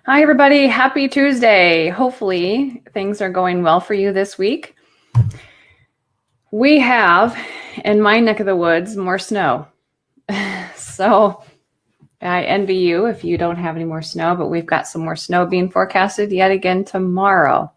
Hi, everybody. Happy Tuesday. Hopefully things are going well for you this week. We have, in my neck of the woods, more snow. So I envy you if you don't have any more snow, but we've got some more snow being forecasted yet again tomorrow.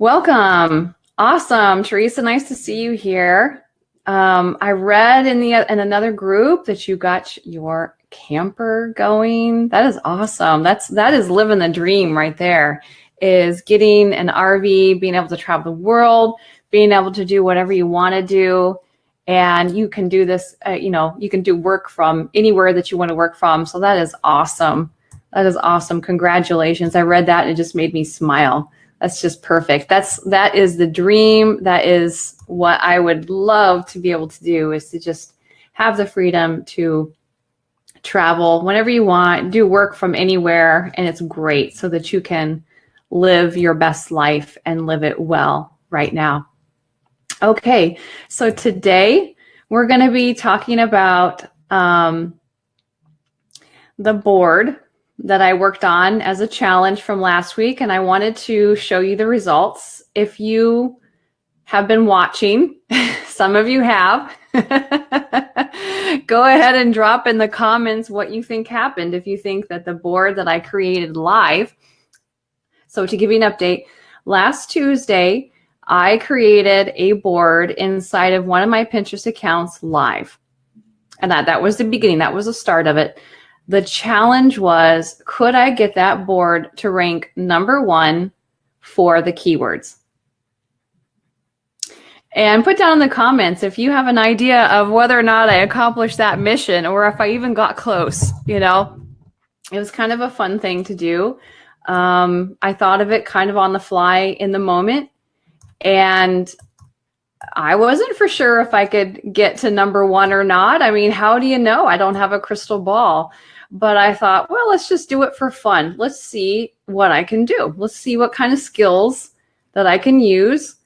Welcome. Awesome. Teresa, nice to see you here. I read in another group that you got your camper going. That is awesome. That is living the dream right there, is getting an RV, being able to travel the world, being able to do whatever you want to do. And you can do this, you can do work from anywhere that you want to work from. So that is awesome. That is awesome. Congratulations. I read that and it just made me smile. That's just perfect. That is the dream. That is what I would love to be able to do, is to just have the freedom to travel whenever you want, do work from anywhere, and it's great so that you can live your best life and live it well right now. Okay, so today we're going to be talking about the board that I worked on as a challenge from last week, and I wanted to show you the results. If you have been watching, some of you have, go ahead and drop in the comments what you think happened, if you think that the board that I created live. So to give you an update, last Tuesday, I created a board inside of one of my Pinterest accounts live. And that was the beginning. That was the start of it. The challenge was, could I get that board to rank #1 for the keywords? And put down in the comments if you have an idea of whether or not I accomplished that mission, or if I even got close. It was kind of a fun thing to do. I thought of it kind of on the fly in the moment, and I wasn't for sure if I could get to #1 or not. I mean, how do you know? I don't have a crystal ball. But I thought, well, let's just do it for fun. Let's see what I can do. Let's see what kind of skills that I can use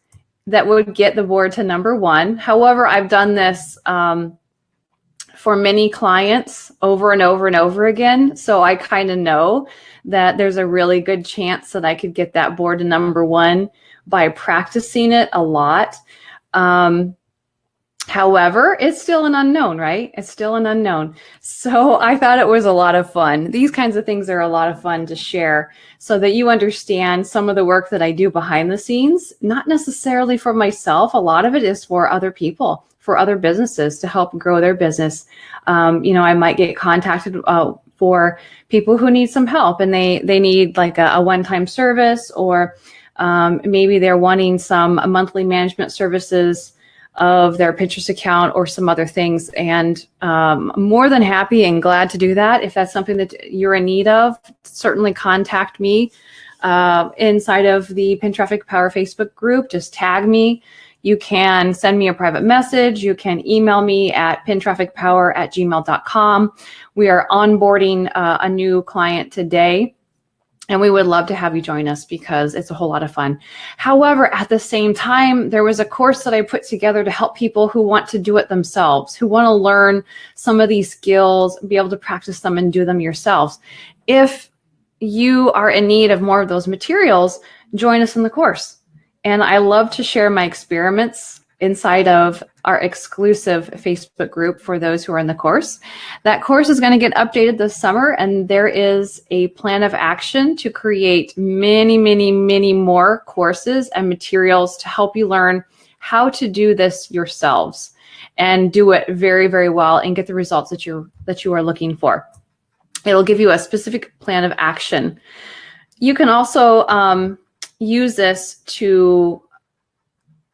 that would get the board to #1. However, I've done this for many clients over and over and over again. So I kind of know that there's a really good chance that I could get that board to #1 by practicing it a lot. However, it's still an unknown, right? It's still an unknown. So I thought it was a lot of fun. These kinds of things are a lot of fun to share so that you understand some of the work that I do behind the scenes, not necessarily for myself. A lot of it is for other people, for other businesses to help grow their business. I might get contacted for people who need some help, and they need like a one-time service, or maybe they're wanting some monthly management services of their Pinterest account or some other things. And more than happy and glad to do that. If that's something that you're in need of, certainly contact me inside of the Pin Traffic Power Facebook group. Just tag me. You can send me a private message. You can email me at pintrafficpower@gmail.com. We are onboarding a new client today, and we would love to have you join us because it's a whole lot of fun. However, at the same time, there was a course that I put together to help people who want to do it themselves, who want to learn some of these skills, be able to practice them and do them yourselves. If you are in need of more of those materials, join us in the course. And I love to share my experiments inside of our exclusive Facebook group for those who are in the course. That course is going to get updated this summer, and there is a plan of action to create many, many, many more courses and materials to help you learn how to do this yourselves and do it very, very well and get the results that you are looking for. It'll give you a specific plan of action. You can also use this to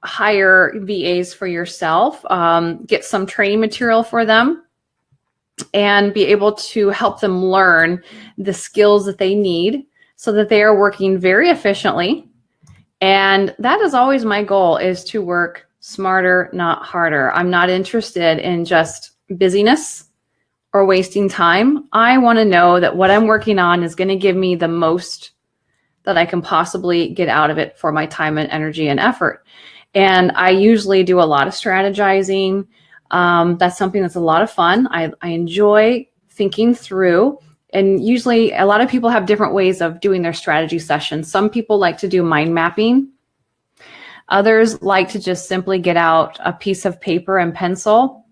hire VAs for yourself, get some training material for them, and be able to help them learn the skills that they need so that they are working very efficiently. And that is always my goal, is to work smarter, not harder. I'm not interested in just busyness or wasting time. I want to know that what I'm working on is going to give me the most that I can possibly get out of it for my time and energy and effort. And I usually do a lot of strategizing. That's something that's a lot of fun. I enjoy thinking through And usually a lot of people have different ways of doing their strategy sessions. Some people like to do mind mapping. Others like to just simply get out a piece of paper and pencil.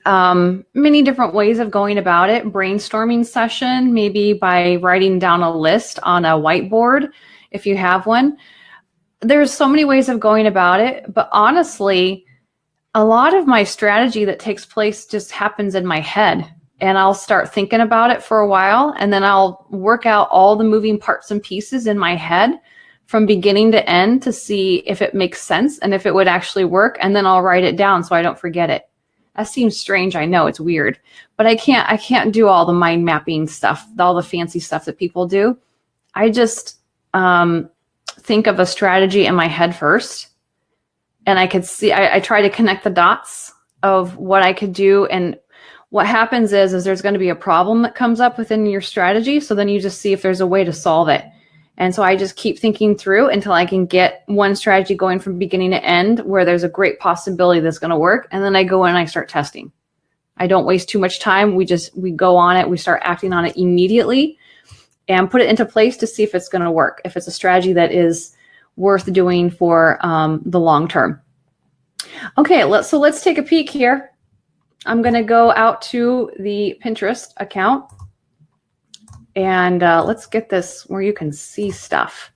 Many different ways of going about it. Brainstorming session, maybe by writing down a list on a whiteboard, if you have one. There's so many ways of going about it, but honestly, a lot of my strategy that takes place just happens in my head, and I'll start thinking about it for a while, and then I'll work out all the moving parts and pieces in my head from beginning to end to see if it makes sense and if it would actually work, and then I'll write it down so I don't forget it. That seems strange. I know it's weird, but I can't do all the mind mapping stuff, all the fancy stuff that people do. I just think of a strategy in my head first, and I could see, I try to connect the dots of what I could do. And what happens is there's going to be a problem that comes up within your strategy. So then you just see if there's a way to solve it. And so I just keep thinking through until I can get one strategy going from beginning to end where there's a great possibility that's going to work. And then I go in and I start testing. I don't waste too much time. We go on it. We start acting on it immediately and put it into place to see if it's going to work, if it's a strategy that is worth doing for the long term. Okay, let's take a peek here. I'm going to go out to the Pinterest account, and let's get this where you can see stuff.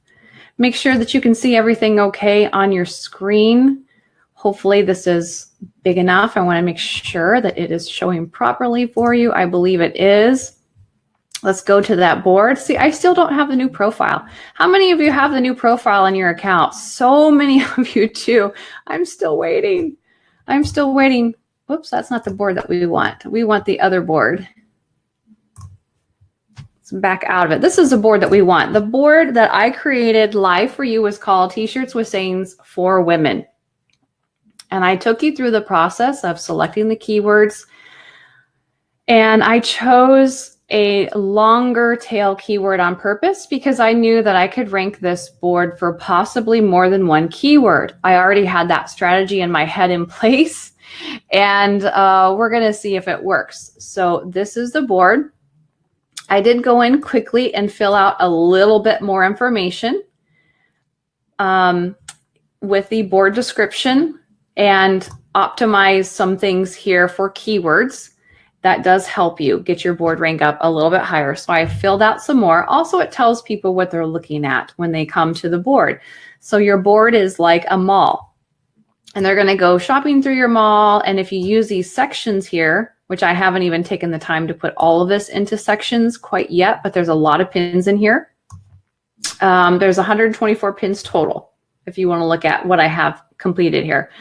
Make sure that you can see everything okay on your screen. Hopefully this is big enough. I want to make sure that it is showing properly for you. I believe it is. Let's go to that board. See, I still don't have the new profile. How many of you have the new profile on your account? So many of you do. I'm still waiting. I'm still waiting. Whoops, that's not the board that we want. We want the other board. Let's back out of it. This is the board that we want. The board that I created live for you was called T-shirts with sayings for women. And I took you through the process of selecting the keywords. And I chose a longer tail keyword on purpose because I knew that I could rank this board for possibly more than one keyword. I already had that strategy in my head in place, and we're going to see if it works. So this is the board. I did go in quickly and fill out a little bit more information with the board description and optimize some things here for keywords. That does help you get your board rank up a little bit higher. So I filled out some more. Also, it tells people what they're looking at when they come to the board. So your board is like a mall, and they're going to go shopping through your mall. And if you use these sections here, which I haven't even taken the time to put all of this into sections quite yet, but there's a lot of pins in here. There's 124 pins total, if you want to look at what I have completed here.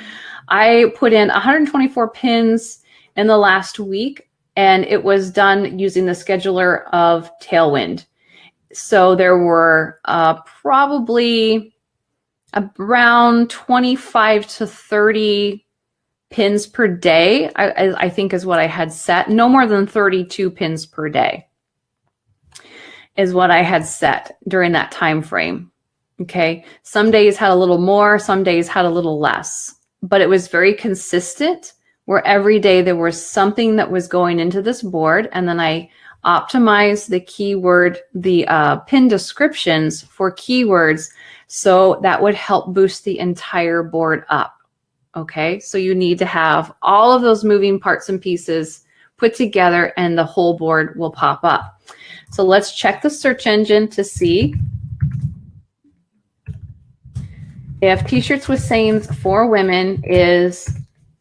I put in 124 pins in the last week, and it was done using the scheduler of Tailwind. So there were probably around 25 to 30 pins per day, I think is what I had set. No more than 32 pins per day is what I had set during that time frame. Okay. Some days had a little more, some days had a little less, but it was very consistent, where every day there was something that was going into this board. And then I optimized the keyword, the pin descriptions for keywords. So that would help boost the entire board up. Okay. So you need to have all of those moving parts and pieces put together, and the whole board will pop up. So let's check the search engine to see if T-shirts with sayings for women is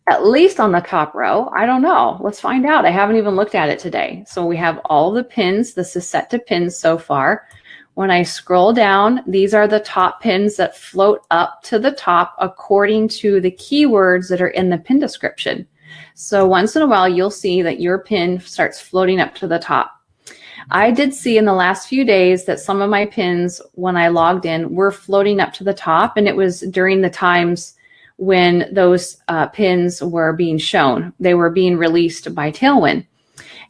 at least on the top row. I don't know. Let's find out. I haven't even looked at it today. So we have all the pins. This is set to pins so far. When I scroll down, these are the top pins that float up to the top according to the keywords that are in the pin description. So once in a while, you'll see that your pin starts floating up to the top. I did see in the last few days that some of my pins, when I logged in, were floating up to the top, and it was during the times when those pins were being shown. They were being released by Tailwind.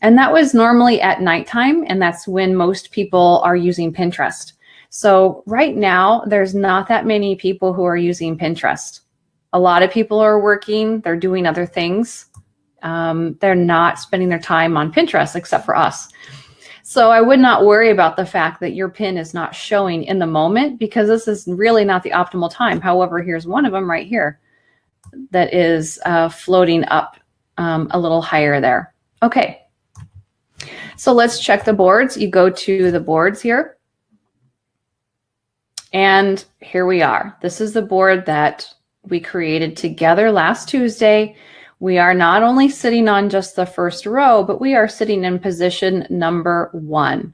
And that was normally at nighttime, and that's when most people are using Pinterest. So right now, there's not that many people who are using Pinterest. A lot of people are working, they're doing other things. They're not spending their time on Pinterest except for us. So I would not worry about the fact that your pin is not showing in the moment, because this is really not the optimal time. However, here's one of them right here that is floating up a little higher there. Okay, so let's check the boards. You go to the boards here. And here we are. This is the board that we created together last Tuesday. We are not only sitting on just the first row, but we are sitting in position number 1.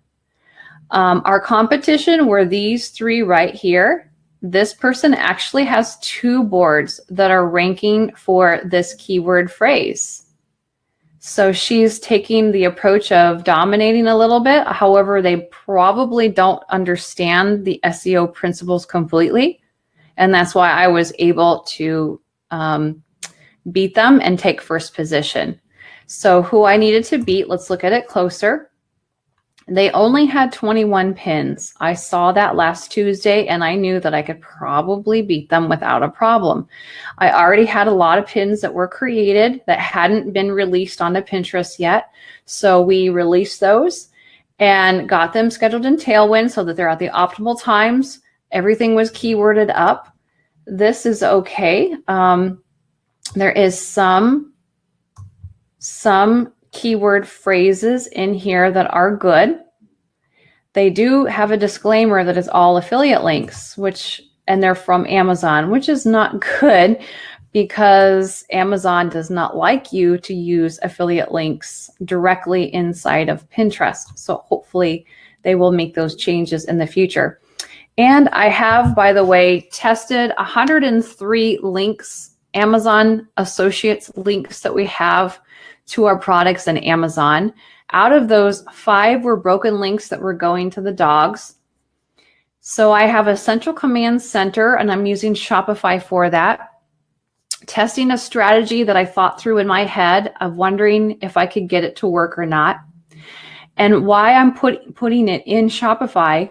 Our competition were these 3 right here. This person actually has 2 boards that are ranking for this keyword phrase. So she's taking the approach of dominating a little bit. However, they probably don't understand the SEO principles completely. And that's why I was able to beat them and take first position. So who I needed to beat, let's look at it closer. They only had 21 pins. I saw that last Tuesday and I knew that I could probably beat them without a problem. I already had a lot of pins that were created that hadn't been released onto Pinterest yet. So we released those and got them scheduled in Tailwind so that they're at the optimal times. Everything was keyworded up. This is okay. There is some keyword phrases in here that are good. They do have a disclaimer that is all affiliate links, and they're from Amazon, which is not good because Amazon does not like you to use affiliate links directly inside of Pinterest. So hopefully they will make those changes in the future. And I have, by the way, tested 103 links, Amazon Associates links that we have to our products in Amazon. Out of those, 5 were broken links that were going to the dogs. So I have a central command center and I'm using Shopify for that. Testing a strategy that I thought through in my head of wondering if I could get it to work or not. And why I'm putting it in Shopify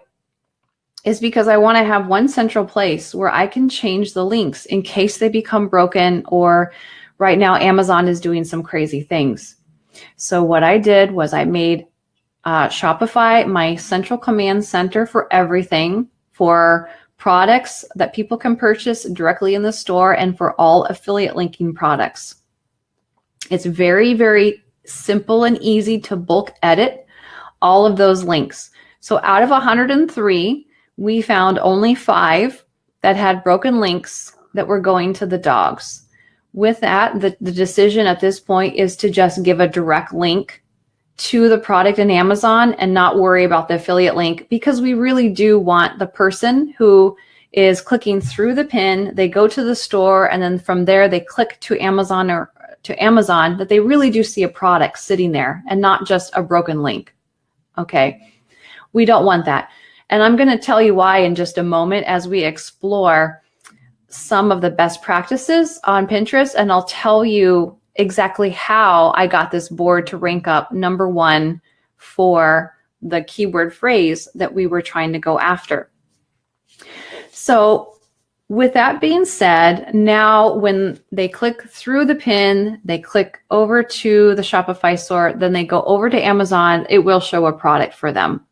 is because I want to have one central place where I can change the links in case they become broken, or right now Amazon is doing some crazy things. So what I did was I made Shopify my central command center for everything, for products that people can purchase directly in the store and for all affiliate linking products. It's very, very simple and easy to bulk edit all of those links. So out of 103, we found only 5 that had broken links that were going to the dogs. With that, the decision at this point is to just give a direct link to the product in Amazon and not worry about the affiliate link, because we really do want the person who is clicking through the pin, they go to the store, and then from there they click to Amazon that they really do see a product sitting there and not just a broken link. Okay, we don't want that. And I'm going to tell you why in just a moment as we explore some of the best practices on Pinterest, and I'll tell you exactly how I got this board to rank up number 1 for the keyword phrase that we were trying to go after. So with that being said, now when they click through the pin, they click over to the Shopify store, then they go over to Amazon, it will show a product for them.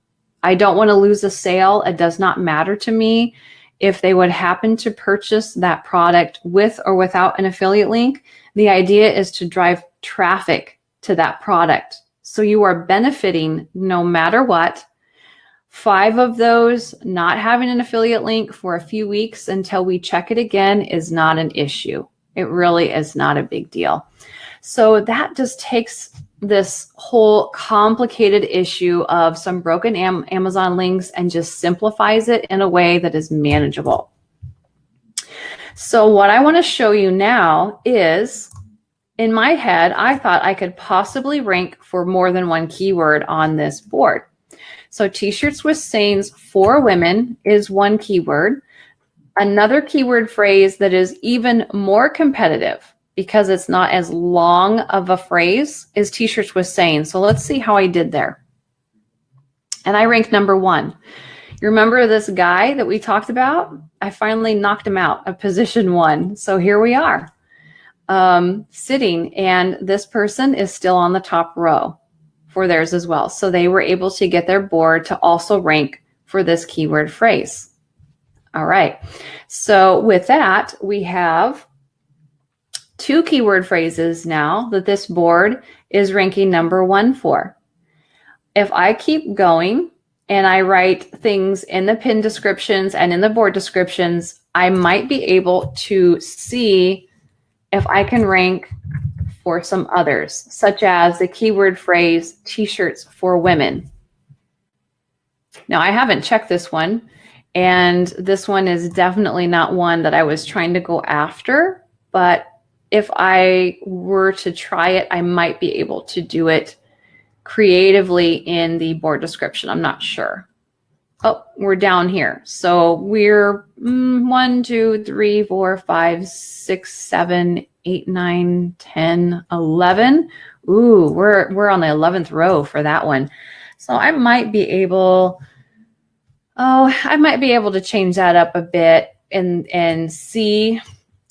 I don't want to lose a sale. It does not matter to me if they would happen to purchase that product with or without an affiliate link. The idea is to drive traffic to that product. So you are benefiting no matter what. 5 of those not having an affiliate link for a few weeks until we check it again is not an issue. It really is not a big deal. So that just takes this whole complicated issue of some broken Amazon links and just simplifies it in a way that is manageable. So what I want to show you now is, in my head, I thought I could possibly rank for more than one keyword on this board. So t-shirts with sayings for women is one keyword. Another keyword phrase that is even more competitive because it's not as long of a phrase is t-shirts with sayings. So let's see how I did there. And I ranked number 1. You remember this guy that we talked about? I finally knocked him out of position 1. So here we are sitting, and this person is still on the top row for theirs as well. So they were able to get their board to also rank for this keyword phrase. All right. So with that, we have 2 keyword phrases now that this board is ranking number 1 for. If I keep going and I write things in the pin descriptions and in the board descriptions, I might be able to see if I can rank for some others, such as the keyword phrase t-shirts for women. Now, I haven't checked this one, and this one is definitely not one that I was trying to go after, but if I were to try it, I might be able to do it creatively in the board description. I'm not sure. Oh, we're down here. So we're 1, 2, 3, 4, 5, 6, 7, 8, 9, 10, 11. Ooh, we're on the 11th row for that one. So I might be able to change that up a bit and see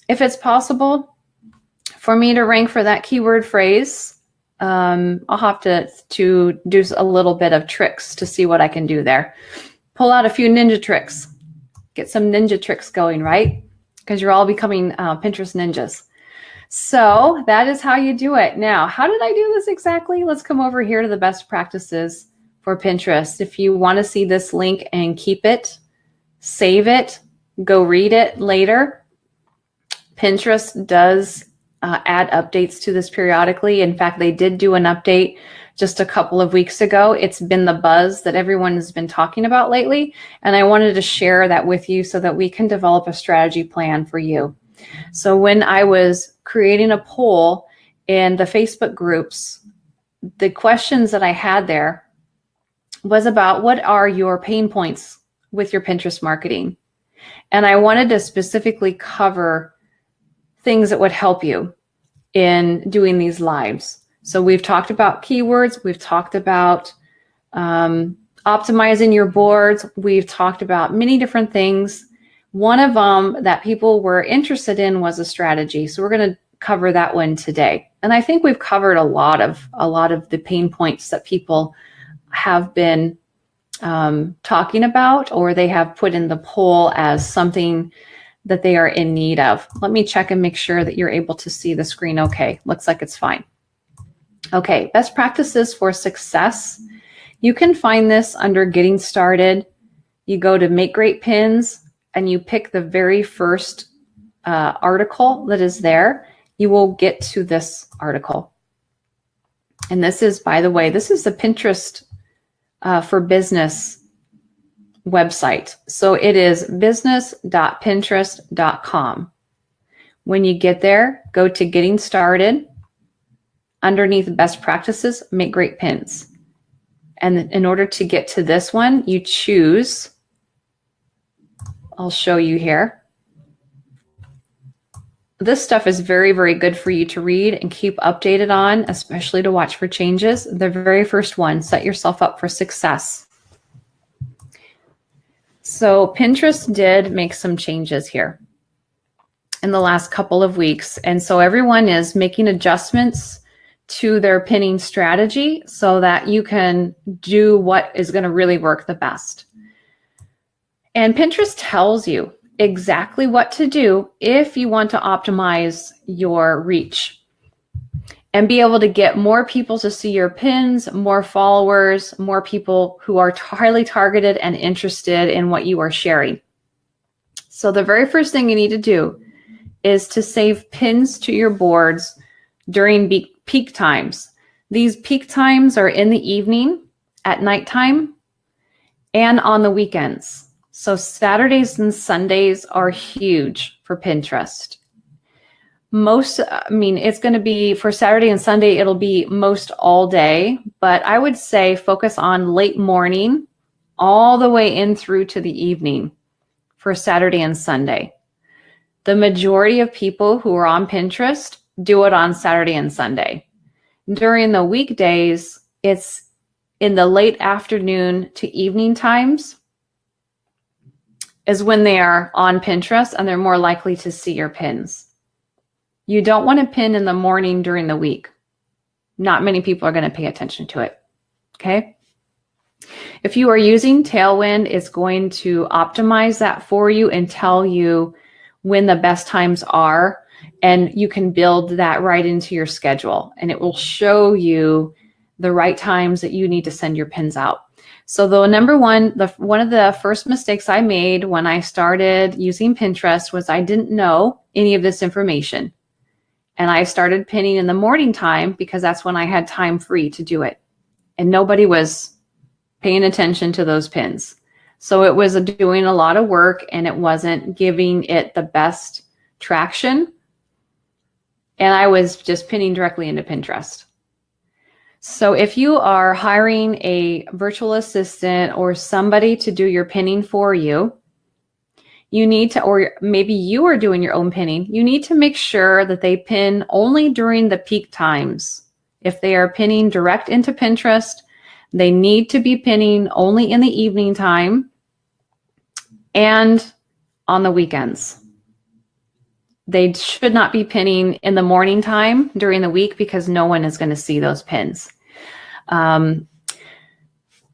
if it's possible for me to rank for that keyword phrase. I'll have to do a little bit of tricks to see what I can do there. Pull out a few ninja tricks. Get some ninja tricks going, right? Because you're all becoming Pinterest ninjas. So that is how you do it. Now, how did I do this exactly? Let's come over here to the best practices for Pinterest. If you want to see this link and keep it, save it, go read it later. Pinterest does add updates to this periodically. In fact, they did do an update just a couple of weeks ago. It's been the buzz that everyone has been talking about lately. And I wanted to share that with you so that we can develop a strategy plan for you. So when I was creating a poll in the Facebook groups, the questions that I had there was about what are your pain points with your Pinterest marketing? And I wanted to specifically cover things that would help you in doing these lives. So we've talked about keywords. We've talked about optimizing your boards. We've talked about many different things. One of them that people were interested in was a strategy. So we're going to cover that one today. And I think we've covered a lot of the pain points that people have been talking about, or they have put in the poll as something that they are in need of. Let me check and make sure that you're able to see the screen okay. Looks like it's fine. Okay, best practices for success. You can find this under Getting Started. You go to Make Great Pins and you pick the very first article that is there. You will get to this article. And this is, by the way, this is the Pinterest for Business website. So it is business.pinterest.com. When you get there, go to Getting Started. Underneath Best Practices, Make Great Pins. And in order to get to this one, you choose, I'll show you here. This stuff is very, very good for you to read and keep updated on, especially to watch for changes. The very first one, set yourself up for success. So Pinterest did make some changes here in the last couple of weeks. And so everyone is making adjustments to their pinning strategy so that you can do what is going to really work the best. And Pinterest tells you exactly what to do if you want to optimize your reach and be able to get more people to see your pins, more followers, more people who are highly targeted and interested in what you are sharing. So the very first thing you need to do is to save pins to your boards during peak times. These peak times are in the evening, at nighttime, and on the weekends. So Saturdays and Sundays are huge for Pinterest. It's going to be for Saturday and Sunday, it'll be most all day, but I would say focus on late morning all the way in through to the evening for Saturday and Sunday. The majority of people who are on Pinterest do it on Saturday and Sunday. During the weekdays, it's in the late afternoon to evening times is when they are on Pinterest and they're more likely to see your pins. You don't want to pin in the morning during the week. Not many people are going to pay attention to it. Okay. If you are using Tailwind, it's going to optimize that for you and tell you when the best times are. And you can build that right into your schedule. And it will show you the right times that you need to send your pins out. So the number one, one of the first mistakes I made when I started using Pinterest was I didn't know any of this information. And I started pinning in the morning time because that's when I had time free to do it. And nobody was paying attention to those pins. So it was doing a lot of work and it wasn't giving it the best traction. And I was just pinning directly into Pinterest. So if you are hiring a virtual assistant or somebody to do your pinning for you, you need to, or maybe you are doing your own pinning, you need to make sure that they pin only during the peak times. If they are pinning direct into Pinterest, they need to be pinning only in the evening time and on the weekends. They should not be pinning in the morning time during the week because no one is going to see those pins.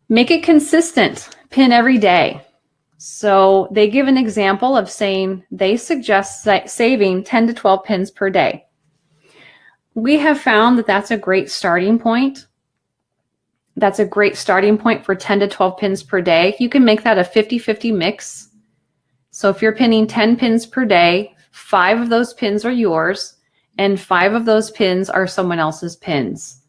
Make it consistent. Pin every day. So they give an example of saying they suggest saving 10 to 12 pins per day. We have found that that's a great starting point. That's a great starting point for 10 to 12 pins per day. You can make that a 50-50 mix. So if you're pinning 10 pins per day, 5 of those pins are yours and 5 of those pins are someone else's pins.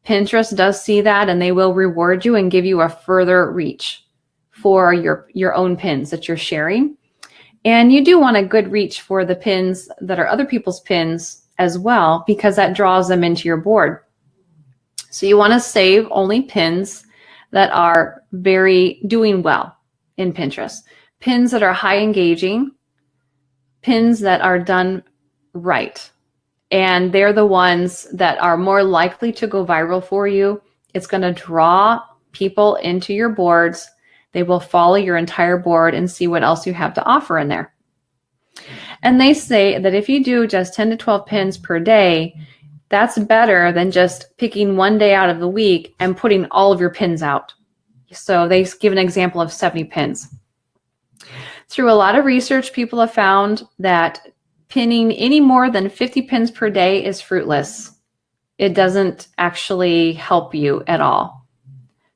Pinterest does see that and they will reward you and give you a further reach for your own pins that you're sharing. And you do want a good reach for the pins that are other people's pins as well, because that draws them into your board. So you want to save only pins that are doing well in Pinterest. Pins that are high engaging, pins that are done right. And they're the ones that are more likely to go viral for you. It's going to draw people into your boards. They will follow your entire board and see what else you have to offer in there. And they say that if you do just 10 to 12 pins per day, that's better than just picking one day out of the week and putting all of your pins out. So they give an example of 70 pins. Through a lot of research, people have found that pinning any more than 50 pins per day is fruitless. It doesn't actually help you at all.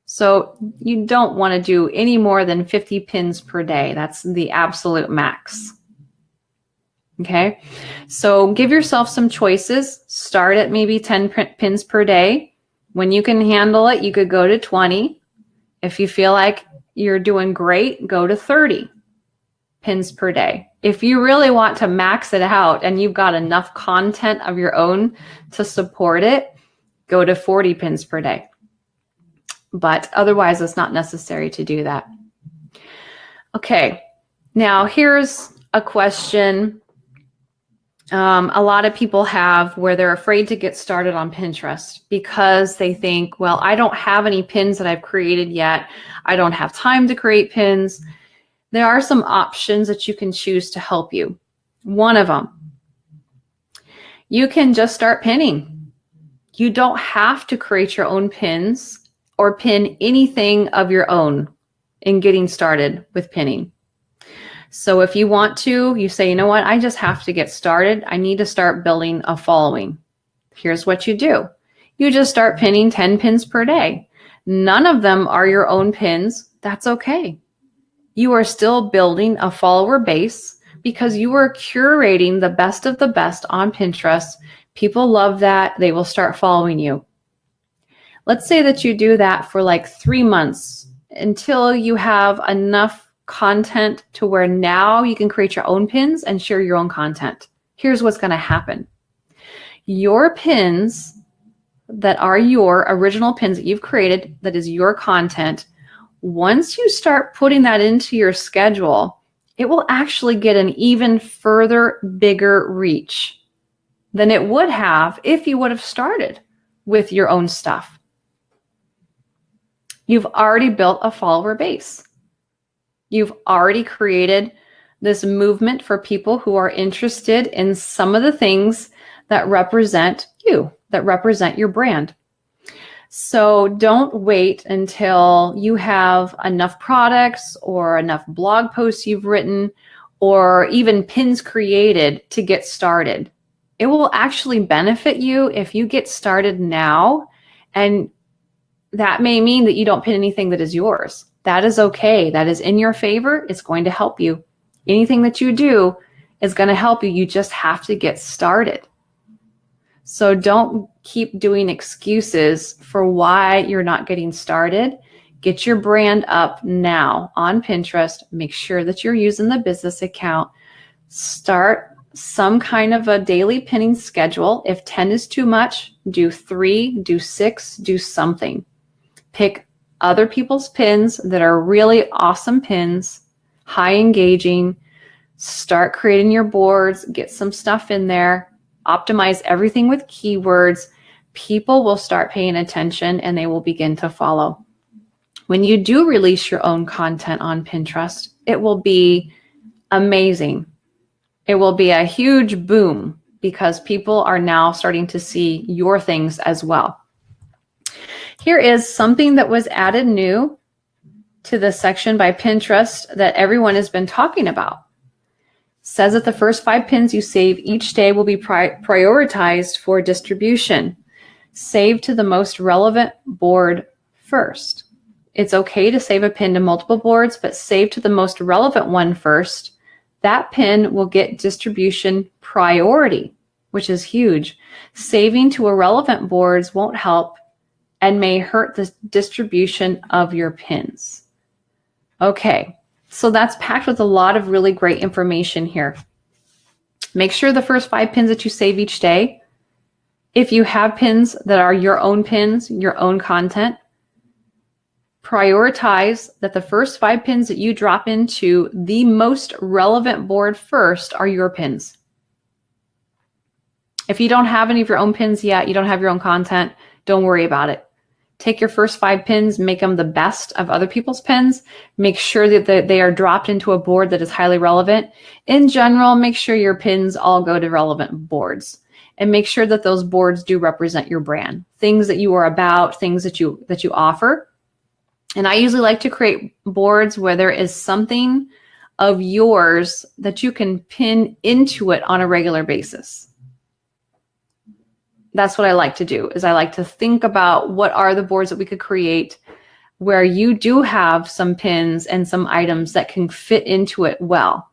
So you don't want to do any more than 50 pins per day. That's the absolute max. Okay, so give yourself some choices. Start at maybe 10 pins per day. When you can handle it, you could go to 20. If you feel like you're doing great, go to 30 pins per day. If you really want to max it out and you've got enough content of your own to support it, go to 40 pins per day. But otherwise, it's not necessary to do that. Okay, now here's a question a lot of people have where they're afraid to get started on Pinterest because they think, well, I don't have any pins that I've created yet. I don't have time to create pins. There are some options that you can choose to help you. One of them, you can just start pinning. You don't have to create your own pins or pin anything of your own in getting started with pinning. So if you want to, you say, you know what, I just have to get started. I need to start building a following. Here's what you do. You just start pinning 10 pins per day. None of them are your own pins. That's okay. You are still building a follower base because you are curating the best of the best on Pinterest. People love that. They will start following you. Let's say that you do that for like 3 months until you have enough content to where now you can create your own pins and share your own content. Here's what's going to happen. Your pins that are your original pins that you've created, that is your content, once you start putting that into your schedule, it will actually get an even further bigger reach than it would have if you would have started with your own stuff. You've already built a follower base. You've already created this movement for people who are interested in some of the things that represent you, that represent your brand. So don't wait until you have enough products or enough blog posts you've written or even pins created to get started. It will actually benefit you if you get started now, and that may mean that you don't pin anything that is yours. That is okay. That is in your favor. It's going to help you. Anything that you do is going to help you. You just have to get started. So don't keep doing excuses for why you're not getting started. Get your brand up now on Pinterest. Make sure that you're using the business account. Start some kind of a daily pinning schedule. If 10 is too much, do 3, do 6, do something. Pick other people's pins that are really awesome pins, high engaging. Start creating your boards, get some stuff in there, optimize everything with keywords. People will start paying attention and they will begin to follow. When you do release your own content on Pinterest, it will be amazing. It will be a huge boom because people are now starting to see your things as well. Here is something that was added new to this section by Pinterest that everyone has been talking about. Says that the first 5 pins you save each day will be prioritized for distribution. Save to the most relevant board first. It's okay to save a pin to multiple boards, but save to the most relevant one first. That pin will get distribution priority, which is huge. Saving to irrelevant boards won't help and may hurt the distribution of your pins. Okay, so that's packed with a lot of really great information here. Make sure the first 5 pins that you save each day, if you have pins that are your own pins, your own content, prioritize that the first 5 pins that you drop into the most relevant board first are your pins. If you don't have any of your own pins yet, you don't have your own content, don't worry about it. Take your first 5 pins, make them the best of other people's pins. Make sure that they are dropped into a board that is highly relevant. In general, make sure your pins all go to relevant boards. And make sure that those boards do represent your brand. Things that you are about, things that you offer. And I usually like to create boards where there is something of yours that you can pin into it on a regular basis. That's what I like to do, is I like to think about what are the boards that we could create where you do have some pins and some items that can fit into it well,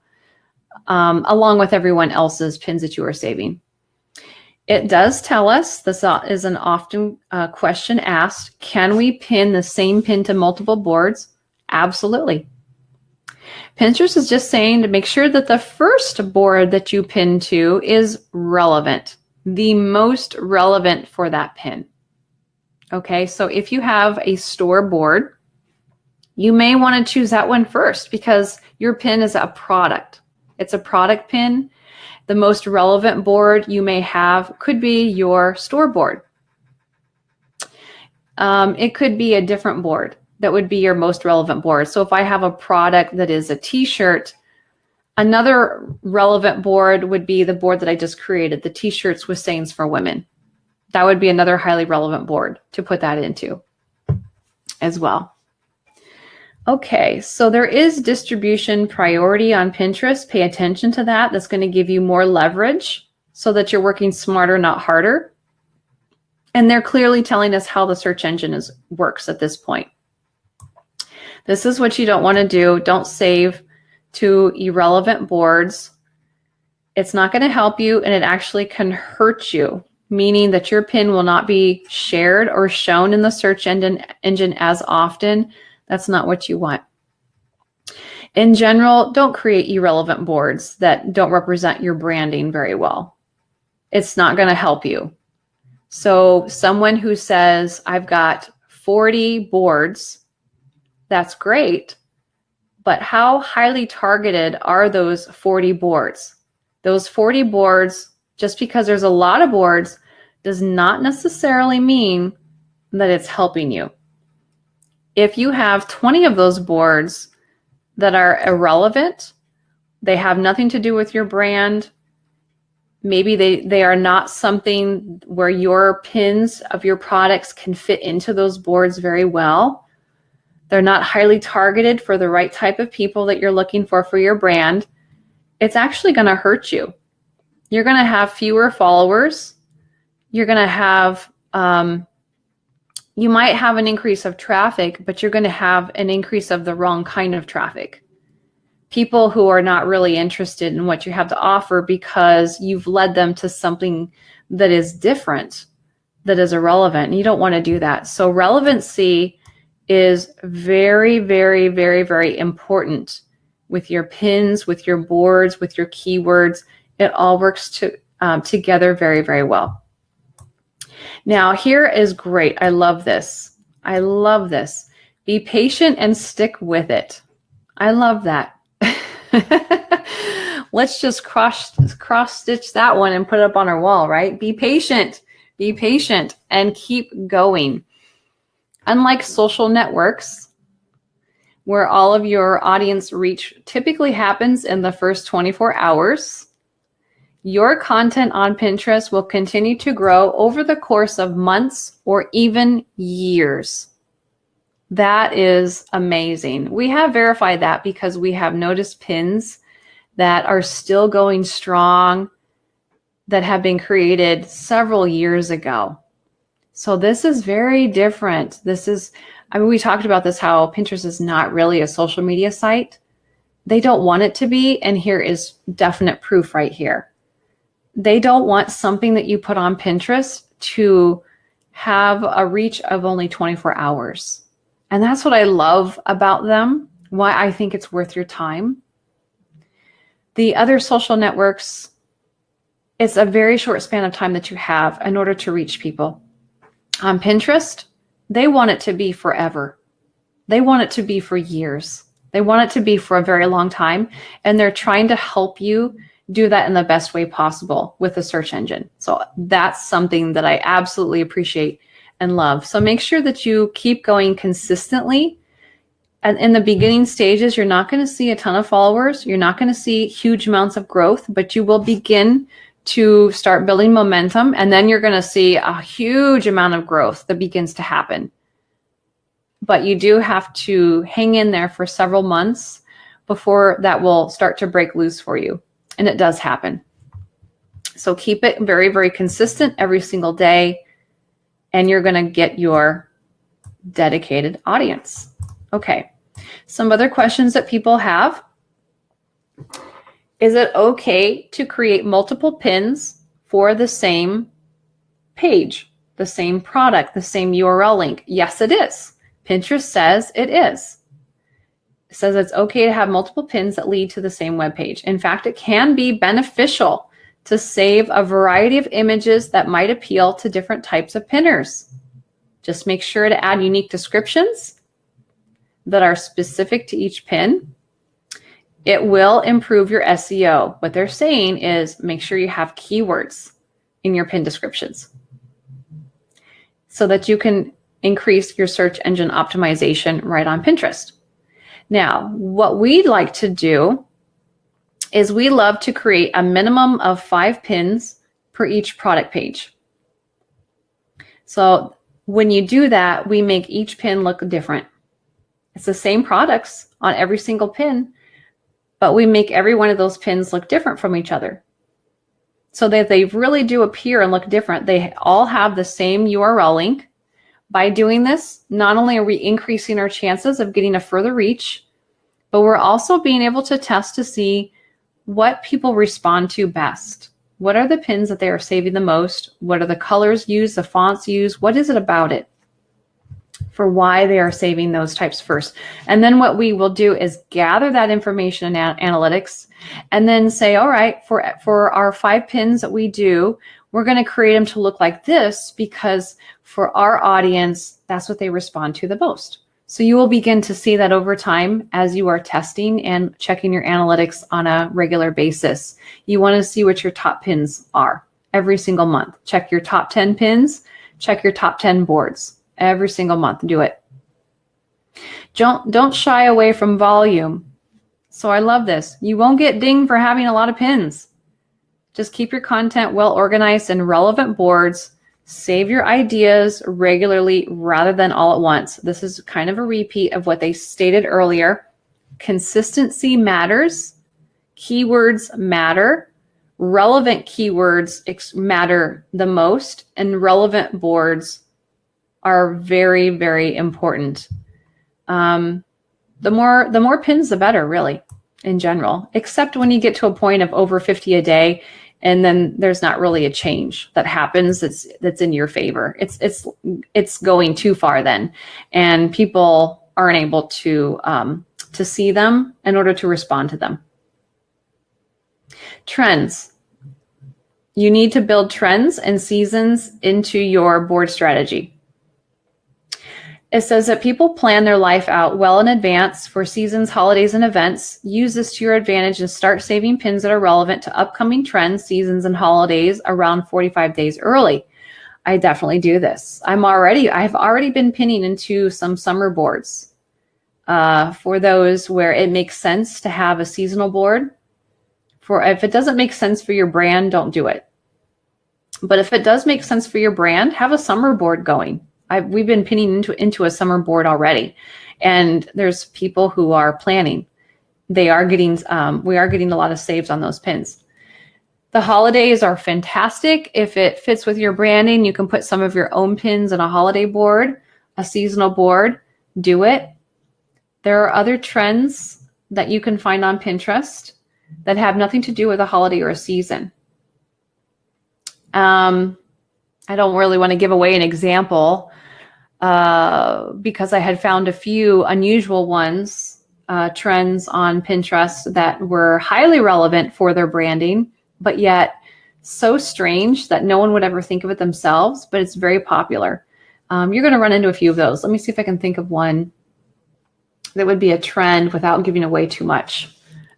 along with everyone else's pins that you are saving. It does tell us, this is an often question asked, can we pin the same pin to multiple boards? Absolutely. Pinterest is just saying to make sure that the first board that you pin to is relevant, the most relevant for that pin. Okay, so if you have a store board, you may want to choose that one first because your pin is a product. It's a product pin. The most relevant board you may have could be your store board. It could be a different board that would be your most relevant board. So if I have a product that is a t-shirt, another relevant board would be the board that I just created, the t-shirts with sayings for women. That would be another highly relevant board to put that into as well. Okay, so there is distribution priority on Pinterest. Pay attention to that. That's going to give you more leverage so that you're working smarter, not harder. And they're clearly telling us how the search engine works at this point. This is what you don't want to do. Don't save to irrelevant boards. It's not going to help you, and it actually can hurt you, meaning that your pin will not be shared or shown in the search engine as often. That's not what you want. In general, don't create irrelevant boards that don't represent your branding very well. It's not going to help you. So someone who says, I've got 40 boards, that's great, but how highly targeted are those 40 boards? Those 40 boards, just because there's a lot of boards, does not necessarily mean that it's helping you. If you have 20 of those boards that are irrelevant, they have nothing to do with your brand, Maybe they are not something where your pins of your products can fit into those boards very well. They're not highly targeted for the right type of people that you're looking for your brand. It's actually going to hurt you. You're going to have fewer followers. You're going to have, you might have an increase of traffic, but you're going to have an increase of the wrong kind of traffic. People who are not really interested in what you have to offer because you've led them to something that is different, that is irrelevant. And you don't want to do that. So relevancy is very, very, very, very important with your pins, with your boards, with your keywords. It all works together very, very well. Now, here is great. I love this. I love this. Be patient and stick with it. I love that. Let's just cross stitch that one and put it up on our wall, right? Be patient and keep going. Unlike social networks, where all of your audience reach typically happens in the first 24 hours, your content on Pinterest will continue to grow over the course of months or even years. That is amazing. We have verified that because we have noticed pins that are still going strong that have been created several years ago. So this is very different. We talked about this, how Pinterest is not really a social media site. They don't want it to be, and here is definite proof right here. They don't want something that you put on Pinterest to have a reach of only 24 hours. And that's what I love about them, why I think it's worth your time. The other social networks, it's a very short span of time that you have in order to reach people. On Pinterest, they want it to be forever. They want it to be for years. They want it to be for a very long time. And they're trying to help you do that in the best way possible with the search engine. So that's something that I absolutely appreciate and love. So make sure that you keep going consistently. And in the beginning stages, you're not going to see a ton of followers. You're not going to see huge amounts of growth, but you will begin to start building momentum. And then you're going to see a huge amount of growth that begins to happen. But you do have to hang in there for several months before that will start to break loose for you. And it does happen. So keep it very, very consistent every single day. And you're going to get your dedicated audience. Okay. Some other questions that people have. Is it okay to create multiple pins for the same page, the same product, the same URL link? Yes, it is. Pinterest says it is. It says it's okay to have multiple pins that lead to the same web page. In fact, it can be beneficial to save a variety of images that might appeal to different types of pinners. Just make sure to add unique descriptions that are specific to each pin. It will improve your SEO. What they're saying is make sure you have keywords in your pin descriptions so that you can increase your search engine optimization right on Pinterest. Now, what we'd like to do is we love to create a minimum of 5 pins per each product page. So when you do that, we make each pin look different. It's the same products on every single pin, but we make every one of those pins look different from each other so that they really do appear and look different. They all have the same URL link. By doing this, not only are we increasing our chances of getting a further reach, but we're also being able to test to see what people respond to best. What are the pins that they are saving the most? What are the colors used, the fonts used? What is it about it for why they are saving those types first? And then what we will do is gather that information in analytics and then say, all right, for our 5 pins that we do, we're going to create them to look like this because for our audience, that's what they respond to the most. So you will begin to see that over time as you are testing and checking your analytics on a regular basis. You want to see what your top pins are every single month. Check your top 10 pins, check your top 10 boards every single month. Do it. Don't shy away from volume. So I love this. You won't get dinged for having a lot of pins. Just keep your content well organized in relevant boards. Save your ideas regularly rather than all at once. This is kind of a repeat of what they stated earlier. Consistency matters. Keywords matter. Relevant keywords matter the most, and relevant boards are very, very important. The more pins, the better, really, in general, except when you get to a point of over 50 a day, and then there's not really a change that happens that's in your favor. It's going too far then, and people aren't able to see them in order to respond to them. Trends. You need to build trends and seasons into your board strategy. It says that people plan their life out well in advance for seasons, holidays, and events. Use this to your advantage and start saving pins that are relevant to upcoming trends, seasons, and holidays around 45 days early. I definitely do this. I've already been pinning into some summer boards for those where it makes sense to have a seasonal board. If it doesn't make sense for your brand, don't do it. But if it does make sense for your brand, have a summer board going. We've been pinning into a summer board already, and there's people who are planning. We are getting a lot of saves on those pins. The holidays are fantastic. If it fits with your branding, you can put some of your own pins in a holiday board, a seasonal board. Do it. There are other trends that you can find on Pinterest that have nothing to do with a holiday or a season. I don't really want to give away an example because I had found a few unusual trends on Pinterest that were highly relevant for their branding, but yet so strange that no one would ever think of it themselves, but it's very popular. You're going to run into a few of those. Let me see if I can think of one that would be a trend without giving away too much,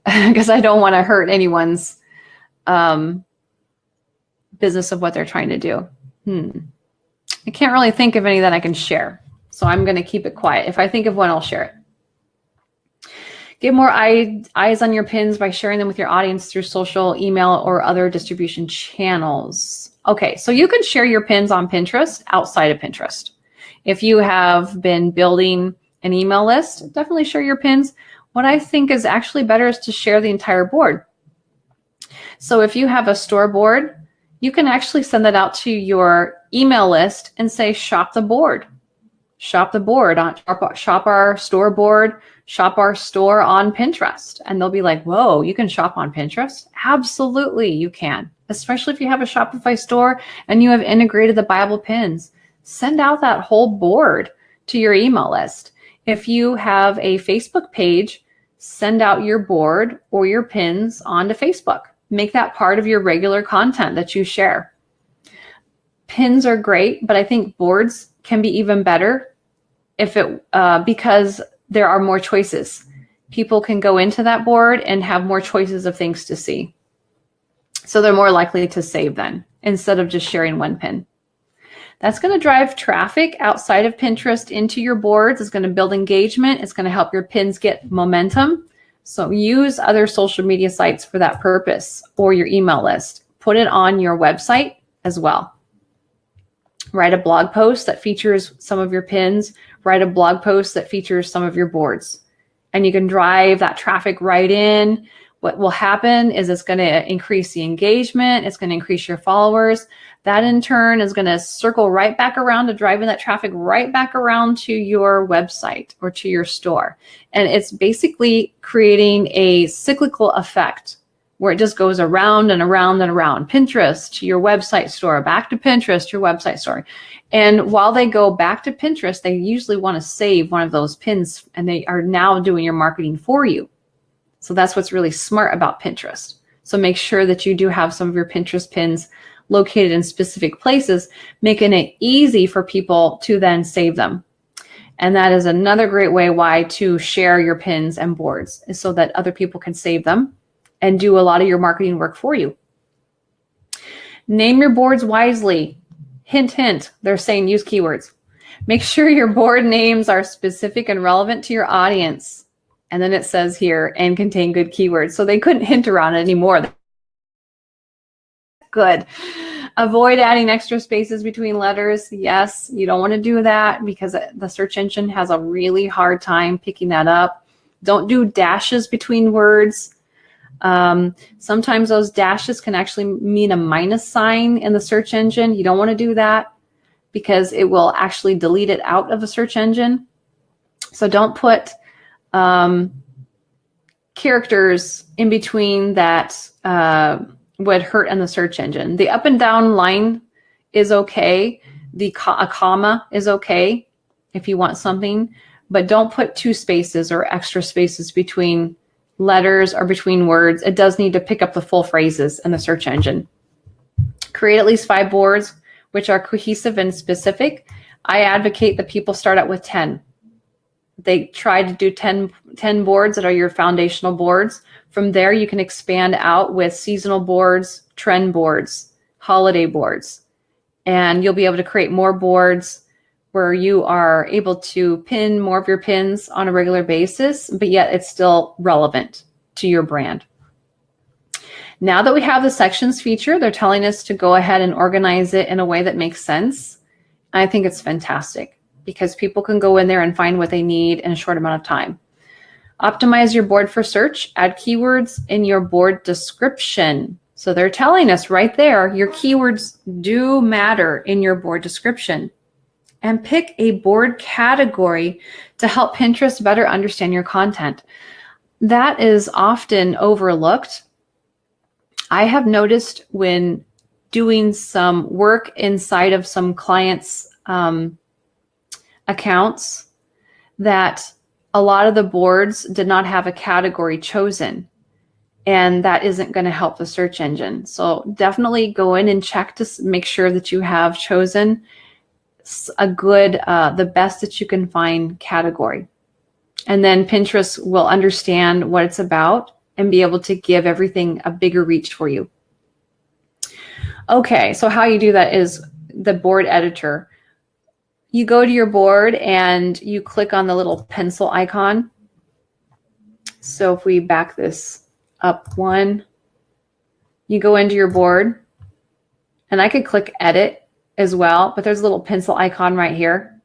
because I don't want to hurt anyone's business of what they're trying to do. I can't really think of any that I can share, so I'm going to keep it quiet. If I think of one, I'll share it. Get more eyes on your pins by sharing them with your audience through social, email, or other distribution channels. Okay, so you can share your pins on Pinterest outside of Pinterest. If you have been building an email list, definitely share your pins. What I think is actually better is to share the entire board. So if you have a store board, you can actually send that out to your email list and say, shop the board. Shop the board, shop our store board, shop our store on Pinterest. And they'll be like, whoa, you can shop on Pinterest? Absolutely, you can. Especially if you have a Shopify store and you have integrated the Bible pins. Send out that whole board to your email list. If you have a Facebook page, send out your board or your pins onto Facebook. Make that part of your regular content that you share. Pins are great, but I think boards can be even better because there are more choices. People can go into that board and have more choices of things to see. So they're more likely to save then instead of just sharing one pin. That's going to drive traffic outside of Pinterest into your boards. It's going to build engagement. It's going to help your pins get momentum. So use other social media sites for that purpose, or your email list. Put it on your website as well. Write a blog post that features some of your pins. Write a blog post that features some of your boards. And you can drive that traffic right in. What will happen is it's going to increase the engagement. It's going to increase your followers. That in turn is going to circle right back around to driving that traffic right back around to your website or to your store. And it's basically creating a cyclical effect where it just goes around and around and around. Pinterest to your website store, back to Pinterest, your website store. And while they go back to Pinterest, they usually want to save one of those pins, and they are now doing your marketing for you. So that's what's really smart about Pinterest. So make sure that you do have some of your Pinterest pins located in specific places, making it easy for people to then save them. And that is another great way to share your pins and boards, is so that other people can save them and do a lot of your marketing work for you. Name your boards wisely. Hint, hint, they're saying use keywords. Make sure your board names are specific and relevant to your audience. And then it says here, and contain good keywords. So they couldn't hint around it anymore. Good. Avoid adding extra spaces between letters. Yes, you don't want to do that because the search engine has a really hard time picking that up. Don't do dashes between words. Sometimes those dashes can actually mean a minus sign in the search engine. You don't want to do that because it will actually delete it out of the search engine. So don't put characters in between that would hurt in the search engine. The up and down line is okay. A comma is okay if you want something, but don't put 2 spaces or extra spaces between letters or between words. It does need to pick up the full phrases in the search engine. Create at least 5 boards, which are cohesive and specific. I advocate that people start out with 10. They try to do 10 boards that are your foundational boards. From there, you can expand out with seasonal boards, trend boards, holiday boards, and you'll be able to create more boards where you are able to pin more of your pins on a regular basis, but yet it's still relevant to your brand. Now that we have the sections feature, they're telling us to go ahead and organize it in a way that makes sense. I think it's fantastic because people can go in there and find what they need in a short amount of time. Optimize your board for search. Add keywords in your board description. So they're telling us right there, your keywords do matter in your board description. And pick a board category to help Pinterest better understand your content. That is often overlooked. I have noticed when doing some work inside of some clients' accounts that a lot of the boards did not have a category chosen, and that isn't going to help the search engine. So definitely go in and check to make sure that you have chosen a good, the best that you can find category. And then Pinterest will understand what it's about and be able to give everything a bigger reach for you. Okay, so how you do that is the board editor. You go to your board and you click on the little pencil icon. So if we back this up one, you go into your board, and I could click edit as well, but there's a little pencil icon right here.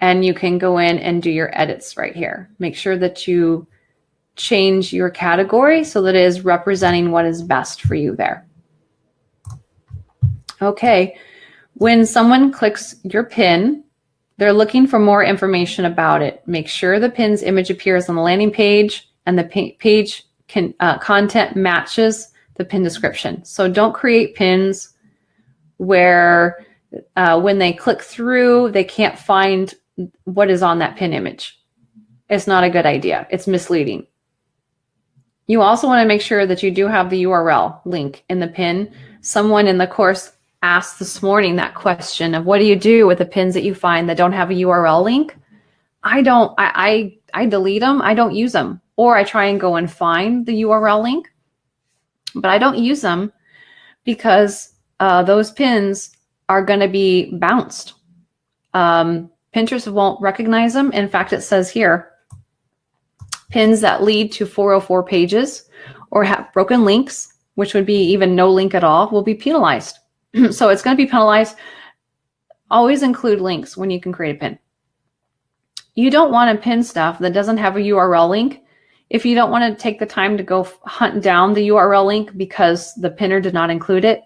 And you can go in and do your edits right here. Make sure that you change your category so that it is representing what is best for you there. Okay, when someone clicks your pin, they're looking for more information about it. Make sure the pin's image appears on the landing page and the page content matches the pin description. So don't create pins where when they click through, they can't find what is on that pin image. It's not a good idea. It's misleading. You also want to make sure that you do have the URL link in the pin. Someone in the course asked this morning that question of what do you do with the pins that you find that don't have a URL link? I delete them. I don't use them. Or I try and go and find the URL link, but I don't use them because those pins are going to be bounced. Pinterest won't recognize them. In fact, it says here, pins that lead to 404 pages or have broken links, which would be even no link at all, will be penalized. So it's going to be penalized. Always include links when you can create a pin. You don't want to pin stuff that doesn't have a URL link. If you don't want to take the time to go hunt down the URL link because the pinner did not include it,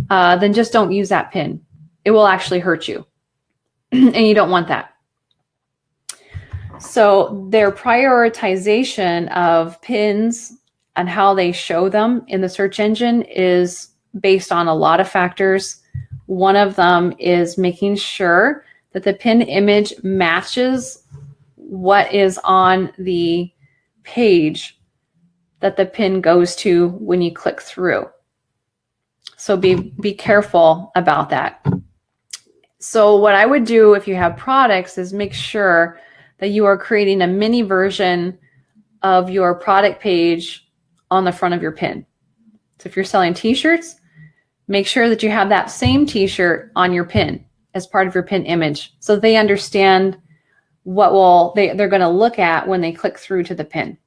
then just don't use that pin. It will actually hurt you. And you don't want that. So their prioritization of pins and how they show them in the search engine is based on a lot of factors. One of them is making sure that the pin image matches what is on the page that the pin goes to when you click through. So be careful about that. So what I would do if you have products is make sure that you are creating a mini version of your product page on the front of your pin. So if you're selling t-shirts, make sure that you have that same t-shirt on your pin as part of your pin image so they understand what they're going to look at when they click through to the pin.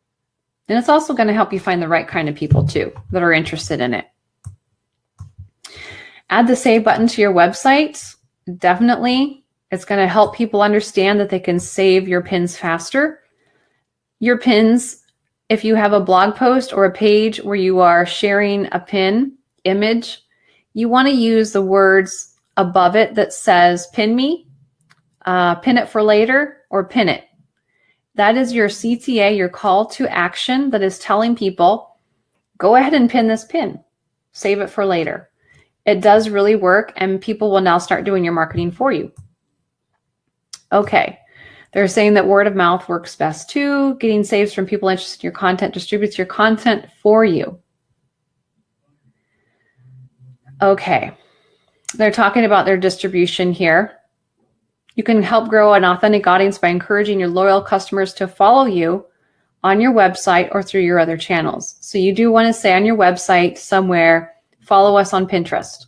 And it's also going to help you find the right kind of people too that are interested in it. Add the save button to your website. Definitely. It's going to help people understand that they can save your pins faster. Your pins, if you have a blog post or a page where you are sharing a pin image, you want to use the words above it that says pin me, pin it for later, or pin it. That is your CTA, your call to action that is telling people, go ahead and pin this pin, save it for later. It does really work, and people will now start doing your marketing for you. Okay. They're saying that word of mouth works best too. Getting saves from people interested in your content distributes your content for you. Okay. They're talking about their distribution here. You can help grow an authentic audience by encouraging your loyal customers to follow you on your website or through your other channels. So you do want to say on your website somewhere, follow us on Pinterest.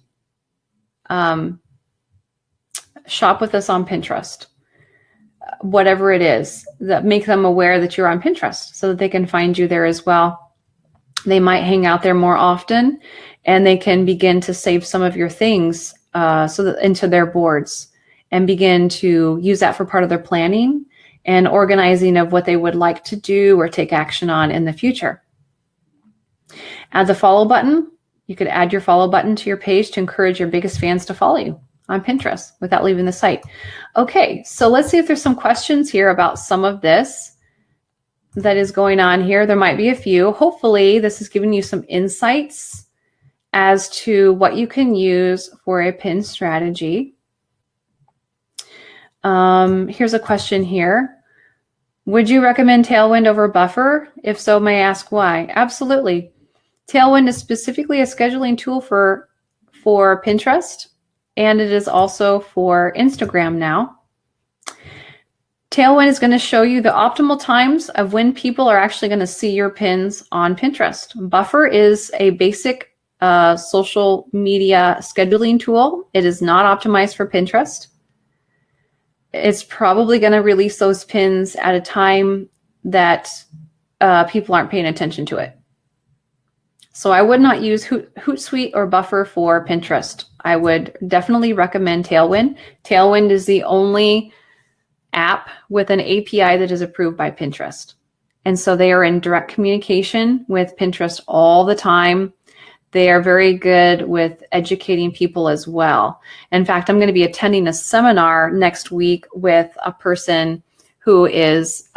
Shop with us on Pinterest. Whatever it is, that make them aware that you're on Pinterest so that they can find you there as well. They might hang out there more often, and they can begin to save some of your things into their boards and begin to use that for part of their planning and organizing of what they would like to do or take action on in the future. Add the follow button. You could add your follow button to your page to encourage your biggest fans to follow you on Pinterest without leaving the site. Okay, so let's see if there's some questions here about some of this that is going on here. There might be a few. Hopefully this has given you some insights as to what you can use for a pin strategy. Here's a question here. Would you recommend Tailwind over Buffer? If so, may I ask why? Absolutely. Tailwind is specifically a scheduling tool for Pinterest, and it is also for Instagram now. Tailwind is going to show you the optimal times of when people are actually going to see your pins on Pinterest. Buffer is a basic social media scheduling tool. It is not optimized for Pinterest. It's probably going to release those pins at a time that people aren't paying attention to it. So I would not use Hootsuite or Buffer for Pinterest. I would definitely recommend Tailwind. Tailwind is the only app with an API that is approved by Pinterest. And so they are in direct communication with Pinterest all the time. They are very good with educating people as well. In fact, I'm going to be attending a seminar next week with a person who is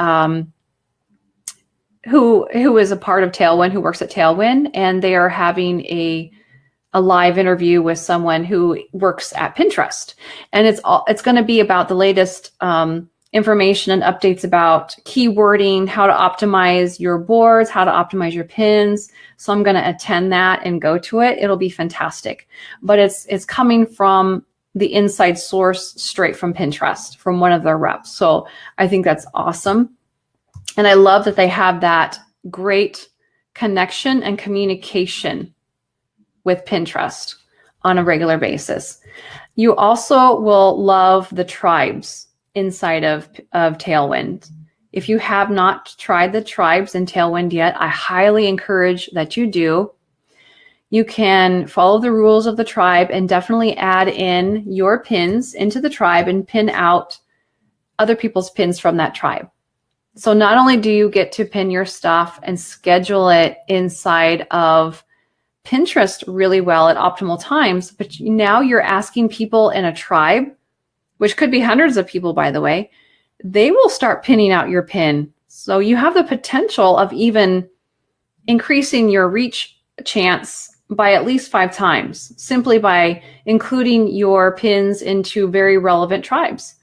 who is a part of Tailwind, who works at Tailwind, and they are having a live interview with someone who works at Pinterest. And it's going to be about the latest information and updates about keywording, how to optimize your boards, how to optimize your pins. So I'm going to attend that and go to it. It'll be fantastic. But it's coming from the inside source straight from Pinterest, from one of their reps. So I think that's awesome. And I love that they have that great connection and communication with Pinterest on a regular basis. You also will love the tribes inside of Tailwind. If you have not tried the tribes in Tailwind yet, I highly encourage that you do. You can follow the rules of the tribe and definitely add in your pins into the tribe and pin out other people's pins from that tribe. So not only do you get to pin your stuff and schedule it inside of Pinterest really well at optimal times, but now you're asking people in a tribe, which could be hundreds of people, by the way, they will start pinning out your pin. So you have the potential of even increasing your reach chance by at least 5 times, simply by including your pins into very relevant tribes.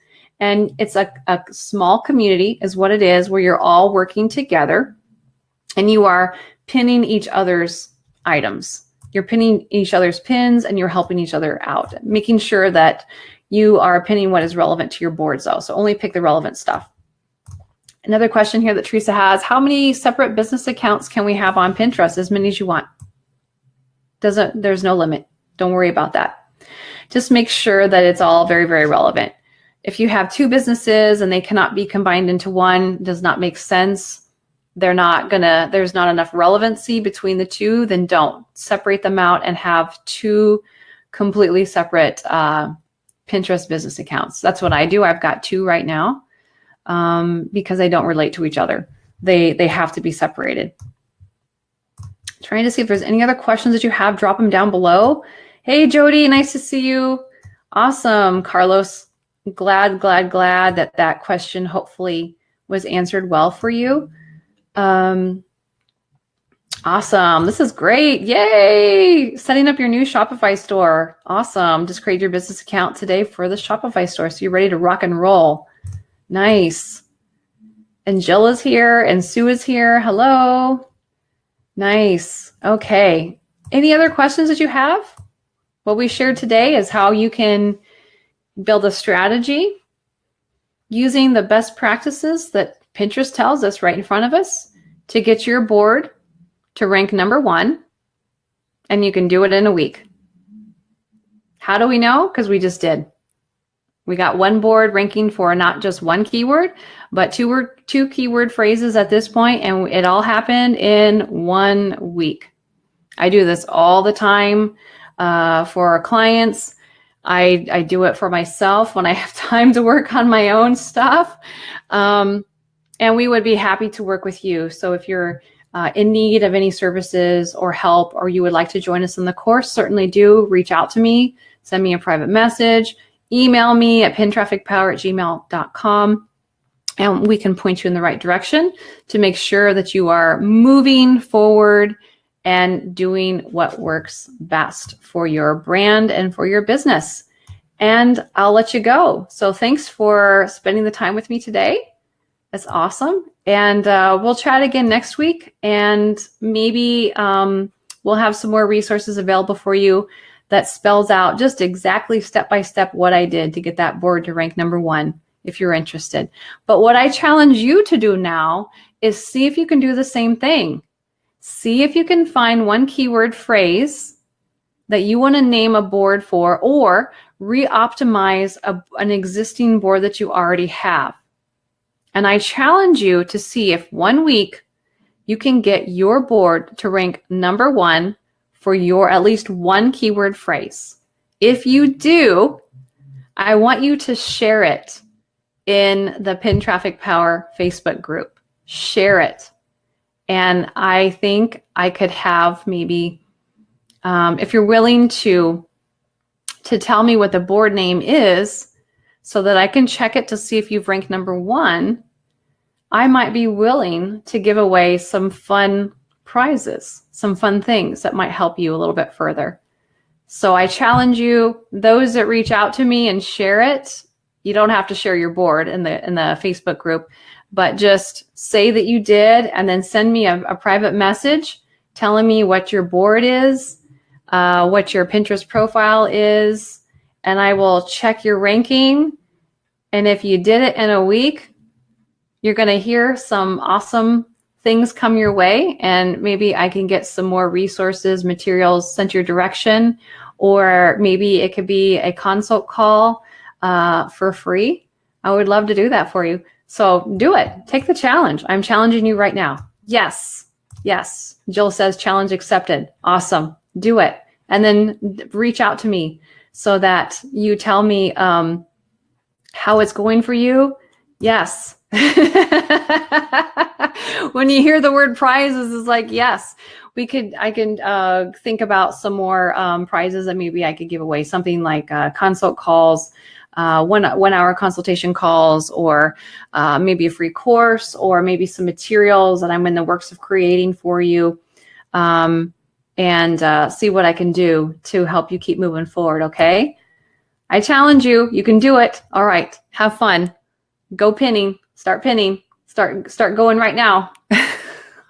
And it's a small community is what it is, where you're all working together and you are pinning each other's items. You're pinning each other's pins and you're helping each other out, making sure that you are pinning what is relevant to your boards though. So only pick the relevant stuff. Another question here that Teresa has, how many separate business accounts can we have on Pinterest? As many as you want. There's no limit. Don't worry about that. Just make sure that it's all very, very relevant. If you have 2 businesses and they cannot be combined into one, does not make sense, there's not enough relevancy between the two, then don't. Separate them out and have two completely separate Pinterest business accounts. That's what I do. I've got two right now because they don't relate to each other. They have to be separated. Trying to see if there's any other questions that you have. Drop them down below. Hey, Jody, nice to see you. Awesome, Carlos. Glad that question hopefully was answered well for you. Awesome. This is great. Yay. Setting up your new Shopify store. Awesome. Just create your business account today for the Shopify store. So you're ready to rock and roll. Nice. And Jill is here and Sue is here. Hello. Nice. Okay. Any other questions that you have? What we shared today is how you can build a strategy using the best practices that Pinterest tells us right in front of us to get your board to rank #1, and you can do it in a week. How do we know? Because we just did. We got one board ranking for not just one keyword, but two keyword phrases at this point, and it all happened in 1 week. I do this all the time for our clients. I do it for myself when I have time to work on my own stuff. And we would be happy to work with you. So if you're in need of any services or help, or you would like to join us in the course, certainly do reach out to me, send me a private message, email me at pintrafficpower@gmail.com, and we can point you in the right direction to make sure that you are moving forward and doing what works best for your brand and for your business. And I'll let you go. So thanks for spending the time with me today. That's awesome. And we'll chat again next week. And maybe we'll have some more resources available for you that spells out just exactly step-by-step what I did to get that board to rank #1 if you're interested. But what I challenge you to do now is see if you can do the same thing. See if you can find one keyword phrase that you want to name a board for, or re-optimize an existing board that you already have. And I challenge you to see if 1 week you can get your board to rank #1 for your at least one keyword phrase. If you do, I want you to share it in the Pin Traffic Power Facebook group. Share it. And I think I could have maybe, if you're willing to tell me what the board name is so that I can check it to see if you've ranked #1, I might be willing to give away some fun prizes, some fun things that might help you a little bit further. So I challenge you, those that reach out to me and share it, you don't have to share your board in the Facebook group, but just say that you did and then send me a private message telling me what your board is, what your Pinterest profile is, and I will check your ranking. And if you did it in a week, you're going to hear some awesome things come your way, and maybe I can get some more resources, materials sent your direction, or maybe it could be a consult call for free. I would love to do that for you. So do it. Take the challenge. I'm challenging you right now. Yes. Yes. Jill says challenge accepted. Awesome. Do it. And then reach out to me so that you tell me how it's going for you. Yes. When you hear the word prizes, it's like, yes, I can think about some more prizes that maybe I could give away. Something like consult calls, 1 hour consultation calls, or maybe a free course, or maybe some materials that I'm in the works of creating for you, and see what I can do to help you keep moving forward. Okay. I challenge you. You can do it. All right. Have fun. Go pinning. Start pinning. Start going right now.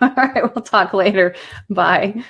All right. We'll talk later. Bye.